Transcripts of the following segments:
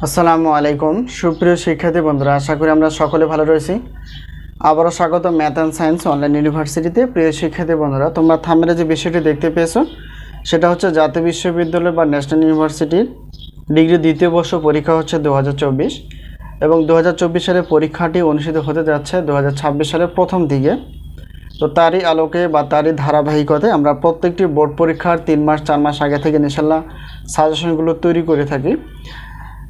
আসসালামু আলাইকুম সুপ্রিয় শিক্ষার্থী বন্ধুরা, আশা করি আমরা সকলে ভালো রয়েছি। আবারও স্বাগত ম্যাথ অ্যান্ড সায়েন্স অনলাইন ইউনিভার্সিটিতে। প্রিয় শিক্ষার্থী বন্ধুরা, তোমরা থাম্বনেলে যে বিষয়টি দেখতে পেয়েছো সেটা হচ্ছে জাতীয় বিশ্ববিদ্যালয় বা ন্যাশনাল ইউনিভার্সিটির ডিগ্রি দ্বিতীয় বর্ষ পরীক্ষা হচ্ছে 2024 এবং 2024 সালের পরীক্ষাটি অনুষ্ঠিত হতে যাচ্ছে 2026 সালের প্রথম দিকে। তো তারই আলোকে বা তারই ধারাবাহিকতায় আমরা প্রত্যেকটি বোর্ড পরীক্ষার 3 মাস 4 মাস আগে থেকে ইনশাআল্লাহ সাজেশনগুলো তৈরি করে থাকি।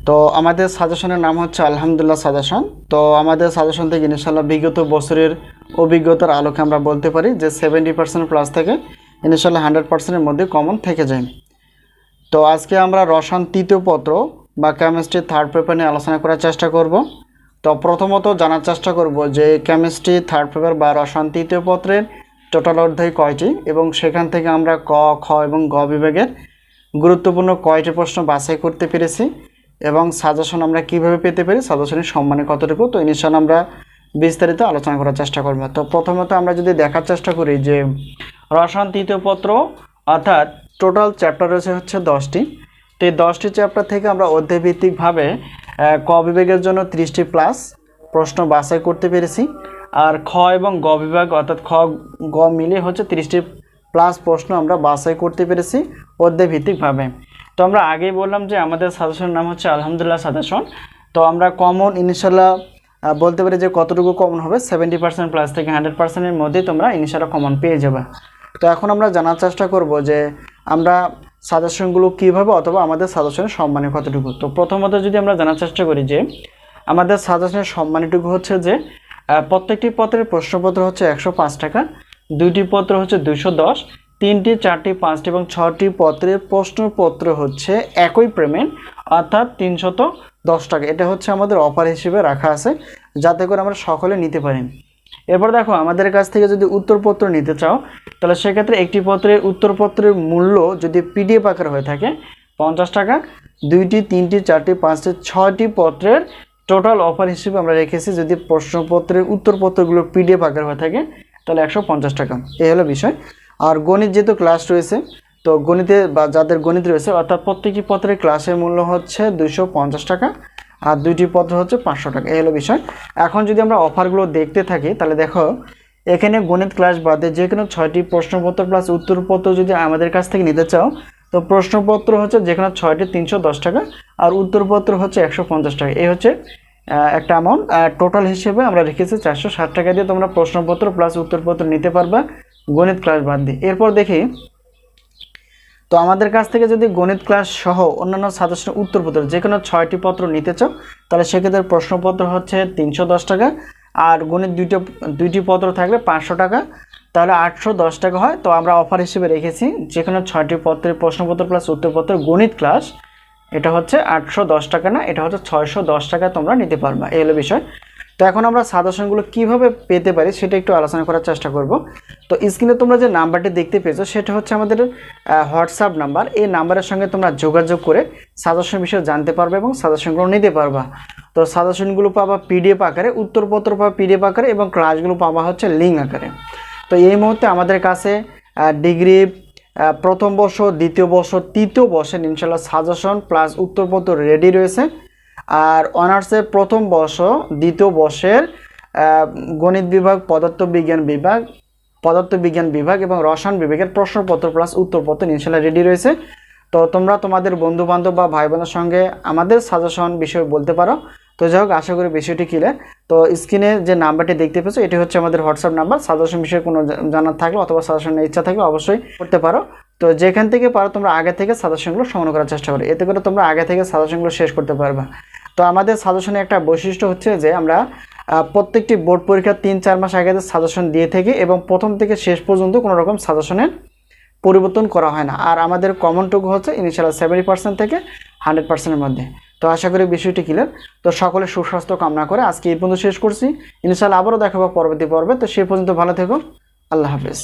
তো আমাদের সাজেশনের নাম হচ্ছে আলহামদুলিল্লাহ সাজেশন। তো আমাদের সাজেশন থেকে ইনশাআল্লাহ বিগত বছরের অভিজ্ঞতার আলোকে আমরা বলতে পারি যে 70% প্লাস থেকে ইনশাআল্লাহ 100%-এর মধ্যে কমন থেকে যায়। তো আজকে আমরা রসায়ন তৃতীয় পত্র বা কেমিস্ট্রি থার্ড পেপার নিয়ে আলোচনা করার চেষ্টা করব। তো প্রথমত জানার চেষ্টা করব যে কেমিস্ট্রি থার্ড পেপার বা রসায়ন তৃতীয় পত্রের টোটাল অধ্যায় কয়টি এবং সেখান থেকে আমরা ক, খ এবং গ বিভাগের গুরুত্বপূর্ণ কয়টি প্রশ্ন বাছাই করতে পেরেছি এবং সাজেশন আমরা কিভাবে পেতে পারি, সাজেশনের সম্মানে কতটুকু, তো ইনশাআল্লাহ আমরা বিস্তারিত আলোচনা করার চেষ্টা করব। তো প্রথমত আমরা যদি দেখার চেষ্টা করি যে রসায়ন তৃতীয় পত্র অর্থাৎ টোটাল চ্যাপ্টার রয়েছে হচ্ছে 10টি। তো এই 10টি চ্যাপ্টার থেকে আমরা অধ্যায়ভিত্তিকভাবে ক বিভাগের জন্য 30টি প্লাস প্রশ্ন বাছাই করতে পেরেছি, আর খ এবং গ বিভাগ অর্থাৎ খ গ মিলিয়ে হচ্ছে 30টি প্লাস প্রশ্ন আমরা বাছাই করতে পেরেছি অধ্যায়ভিত্তিকভাবে। তো আমরা আগেই বললাম যে আমাদের সাজেশনের নাম হচ্ছে আলহামদুলিল্লাহ সাজেশন। তো আমরা কমন ইনশাআল্লাহ বলতে পারি যে কতটুকু কমন হবে, 70% প্লাস থেকে 100%-এর মধ্যেই তোমরা ইনশাআল্লাহ কমন পেয়ে যাবে। তো এখন আমরা জানার চেষ্টা করব যে আমরা সাজেশনগুলো কীভাবে অথবা আমাদের সাজেশনের সম্মানে কতটুকু। তো প্রথমত যদি আমরা জানার চেষ্টা করি যে আমাদের সাজেশনের সম্মানটুকু হচ্ছে যে প্রত্যেকটি পত্রের প্রশ্নপত্র হচ্ছে 105 টাকা, 2টি পত্র হচ্ছে 210, 3টি 4টি 5টি এবং 6টি পত্রের প্রশ্নপত্র হচ্ছে একই পেমেন্ট অর্থাৎ 310 টাকা। এটা হচ্ছে আমাদের অফার হিসেবে রাখা আছে যাতে করে আমরা সকলে নিতে পারি। এরপর দেখো আমাদের কাছ থেকে যদি উত্তরপত্র নিতে চাও তাহলে সেক্ষেত্রে একটি পত্রের উত্তরপত্রের মূল্য যদি পিডিএফ আকারে হয়ে থাকে 50 টাকা, 2টি 3টি 4টি 5টি 6টি পত্রের টোটাল অফার হিসেবে আমরা রেখেছি যদি প্রশ্নপত্রের উত্তরপত্রগুলো পিডিএফ আকারে হয়ে থাকে তাহলে 150 টাকা। এই হলো বিষয়। আর গণিত যেহেতু ক্লাস রয়েছে, তো গণিতে বা যাদের গণিত রয়েছে অর্থাৎ প্রত্যেকটি পত্রের ক্লাসের মূল্য হচ্ছে 250 টাকা আর 2টি পত্র হচ্ছে 500 টাকা। এই হলো বিষয়। এখন যদি আমরা অফারগুলো দেখতে থাকি তাহলে দেখো এখানে গণিত ক্লাস বাদে যে কোনো 6টি প্রশ্নপত্র প্লাস উত্তরপত্র যদি আমাদের কাছ থেকে নিতে চাও তো প্রশ্নপত্র হচ্ছে যে কোনো 6টি 310 টাকা আর উত্তরপত্র হচ্ছে 150 টাকা। এই হচ্ছে একটা অ্যামাউন্ট। টোটাল হিসেবে আমরা রেখেছি 460 টাকা দিয়ে তোমরা প্রশ্নপত্র প্লাস উত্তরপত্র নিতে পারবা গণিত ক্লাস বাদ দিয়ে। এরপর দেখি তো আমাদের কাছ থেকে যদি গণিত ক্লাস সহ অন্যান্য সাজেশনের উত্তরপত্র যে কোনো 6টি পত্র নিতে চাও তাহলে সেক্ষেত্রে প্রশ্নপত্র হচ্ছে 310 টাকা আর গণিত দুইটি পত্র থাকলে 500 টাকা, তাহলে 810 টাকা হয়। তো আমরা অফার হিসেবে রেখেছি যে কোনো 6টি পত্রের প্রশ্নপত্র প্লাস উত্তরপত্র গণিত ক্লাস এটা হচ্ছে 810 টাকা না, এটা হচ্ছে 610 টাকা তোমরা নিতে পারবা। এই হলো বিষয়। তো এখন আমরা সাজেশনগুলো কিভাবে পেতে পারি সেটা একটু আলোচনা করার চেষ্টা করব। তো স্ক্রিনে তোমরা যে নাম্বারটি দেখতে পেয়েছো সেটা হচ্ছে আমাদের হোয়াটসঅ্যাপ নাম্বার। এই নাম্বারের সঙ্গে তোমরা যোগাযোগ করে সাজেশন বিষয়ে জানতে পারবে এবং সাজেশনগুলো নিতে পারবা। তো সাজেশনগুলো পাবা পিডিএফ আকারে, উত্তরপত্র পাবা পিডিএফ আকারে এবং ক্লাসগুলো পাবা হচ্ছে লিঙ্ক আকারে। তো এই মুহূর্তে আমাদের কাছে ডিগ্রি প্রথম বর্ষ, দ্বিতীয় বর্ষ, তৃতীয় বর্ষের ইনশাআল্লাহ সাজেশন প্লাস উত্তরপত্র রেডি রয়েছে। আর অনার্সের প্রথম বর্ষ, দ্বিতীয় বর্ষের গণিত বিভাগ, পদার্থবিজ্ঞান বিভাগ এবং রসায়ন বিভাগের প্রশ্নপত্র প্লাস উত্তরপত্র ইনশাআল্লাহ রেডি রয়েছে। তো তোমরা তোমাদের বন্ধুবান্ধব বা ভাই বোনের সঙ্গে আমাদের সাজেশন বিষয়ে বলতে পারো। তো যাই হোক, আশা করি বিষয়টি ক্লিয়ার। তো স্ক্রিনে যে নাম্বারটি দেখতে পেয়েছো এটি হচ্ছে আমাদের হোয়াটসঅ্যাপ নাম্বার। সাজেশন বিষয়ে কোনো জানার থাকলে অথবা সাজেশনের ইচ্ছা থাকলে অবশ্যই করতে পারো। তো যেখান থেকে পারো তোমরা আগে থেকে সাজেশনগুলো সংগ্রহ করার চেষ্টা করো, এতে করে তোমরা আগে থেকে সাজেশনগুলো শেষ করতে পারবা। তো আমাদের সাজেশনের একটা বৈশিষ্ট্য হচ্ছে যে আমরা প্রত্যেকটি বোর্ড পরীক্ষার 3-4 মাস আগে সাজেশন দিয়ে থাকি এবং প্রথম থেকে শেষ পর্যন্ত কোনো রকম সাজেশনের পরিবর্তন করা হয় না। আর আমাদের কমনটুকু হচ্ছে ইনশাআল্লাহ 70% থেকে 100%-এর মধ্যে। তো আশা করি বিষয়টি ক্লিয়ার। তো সকলে সুস্বাস্থ্য কামনা করে আজকে এই পর্যন্ত শেষ করছি। ইনশাআল্লাহ আবারও দেখাবো পরবর্তী পর্বে। তো সেই পর্যন্ত ভালো থেকো। আল্লাহ হাফেজ।